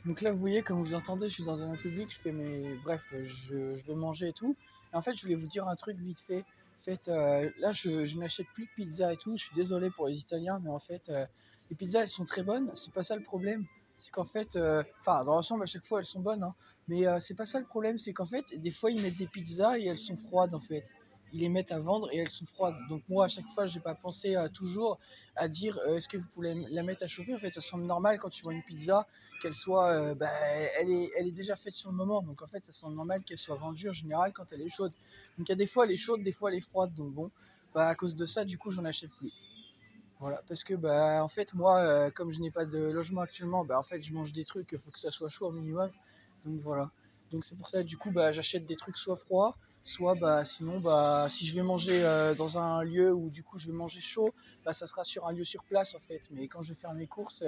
Donc là, vous voyez, comme vous entendez, je suis dans un public, je fais mes... Bref, je vais manger et tout. Et en fait, je voulais vous dire un truc vite fait. En fait, là, je n'achète plus de pizza et tout. Je suis désolé pour les Italiens, mais en fait, les pizzas, elles sont très bonnes. C'est pas ça le problème. C'est qu'en fait, enfin, dans l'ensemble, à chaque fois, elles sont bonnes, hein. Mais c'est pas ça le problème. C'est qu'en fait, des fois, ils mettent des pizzas et elles sont froides, en fait. Ils les mettent à vendre et elles sont froides. Donc moi, à chaque fois, j'ai pas pensé toujours à dire est-ce que vous pouvez la mettre à chauffer. En fait, ça semble normal quand tu vois une pizza qu'elle soit, elle est déjà faite sur le moment. Donc en fait, ça semble normal qu'elle soit vendue en général quand elle est chaude. Donc il y a des fois elle est chaude, des fois elle est froide. Donc bon, à cause de ça, du coup, j'en achète plus. Voilà, parce que en fait, moi, comme je n'ai pas de logement actuellement, en fait, je mange des trucs, il faut que ça soit chaud au minimum. Donc voilà. Donc c'est pour ça, du coup, j'achète des trucs soit froids, soit sinon, si je vais manger dans un lieu où du coup je vais manger chaud, ça sera sur un lieu sur place en fait. Mais quand je vais faire mes courses,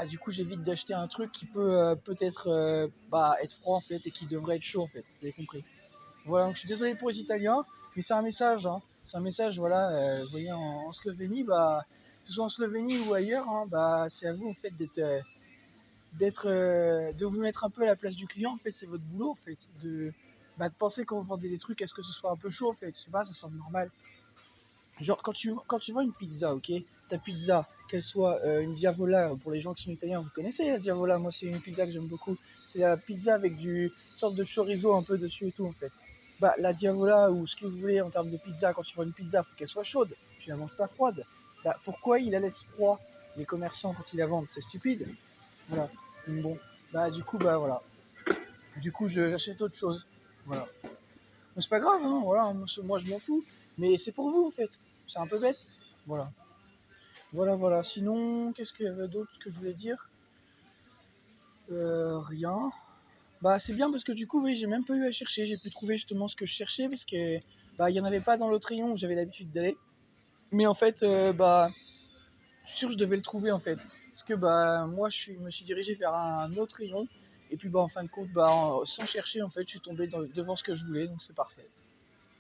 du coup, j'évite d'acheter un truc qui peut peut-être être froid en fait et qui devrait être chaud en fait. Vous avez compris. Voilà, donc je suis désolé pour les Italiens, mais c'est un message, hein. C'est un message, voilà, vous voyez, en Slovénie, que ce soit en Slovénie ou ailleurs, hein, c'est à vous en fait de vous mettre un peu à la place du client, en fait, c'est votre boulot, en fait, de penser quand vous vendez des trucs, est-ce que ce soit un peu chaud, en fait, je sais pas, ça semble normal. Genre, quand tu vends une pizza, ok, ta pizza, qu'elle soit une diavola, pour les gens qui sont italiens, vous connaissez la diavola, moi c'est une pizza que j'aime beaucoup, c'est la pizza avec une sorte de chorizo un peu dessus et tout en fait. La diavola ou ce que vous voulez en termes de pizza, quand tu vends une pizza, il faut qu'elle soit chaude, tu la manges pas froide. Pourquoi ils la laissent froid, les commerçants, quand ils la vendent? C'est stupide. Voilà. Donc bon, du coup, voilà. Du coup, j'achète autre chose. Voilà. Mais c'est pas grave, hein, voilà, moi je m'en fous. Mais c'est pour vous en fait. C'est un peu bête. Voilà. Voilà, voilà. Sinon, qu'est-ce qu'il y avait d'autre que je voulais dire? Rien. C'est bien parce que du coup, oui, j'ai même pas eu à chercher. J'ai pu trouver justement ce que je cherchais parce que il y en avait pas dans l'autre rayon où j'avais l'habitude d'aller. Mais en fait, je suis sûr que je devais le trouver en fait. Parce que moi, me suis dirigé vers un autre rayon. Et puis en fin de compte, sans chercher, en fait, je suis tombé devant ce que je voulais, donc c'est parfait.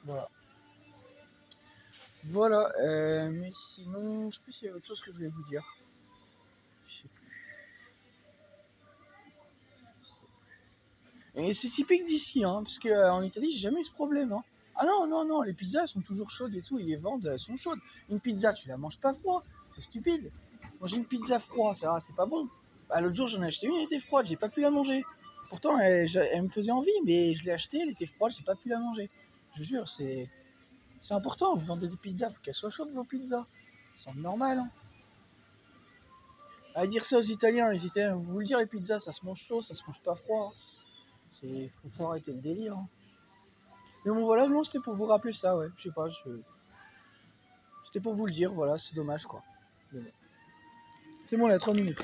Voilà. Voilà, mais sinon, je sais plus s'il y a autre chose que je voulais vous dire. Je sais plus. Et c'est typique d'ici, hein, parce qu'en Italie, j'ai jamais eu ce problème, hein. Ah non, non, non, les pizzas sont toujours chaudes et tout, ils les vendent, elles sont chaudes. Une pizza, tu la manges pas froid, c'est stupide. Manger une pizza froide, ça, c'est pas bon. L'autre jour, j'en ai acheté une, elle était froide, j'ai pas pu la manger. Pourtant, elle me faisait envie, mais je l'ai achetée, elle était froide, j'ai pas pu la manger. Je vous jure, c'est important, vous vendez des pizzas, faut qu'elles soient chaudes vos pizzas. C'est normal, hein. À dire ça aux Italiens, les Italiens vont vous le dire, les pizzas, ça se mange chaud, ça se mange pas froid. Faut arrêter le délire, hein. Mais bon, voilà, non, c'était pour vous rappeler ça, ouais. Je sais pas, c'était pour vous le dire, voilà, c'est dommage, quoi. Mais bon. C'est bon, là, 3 minutes.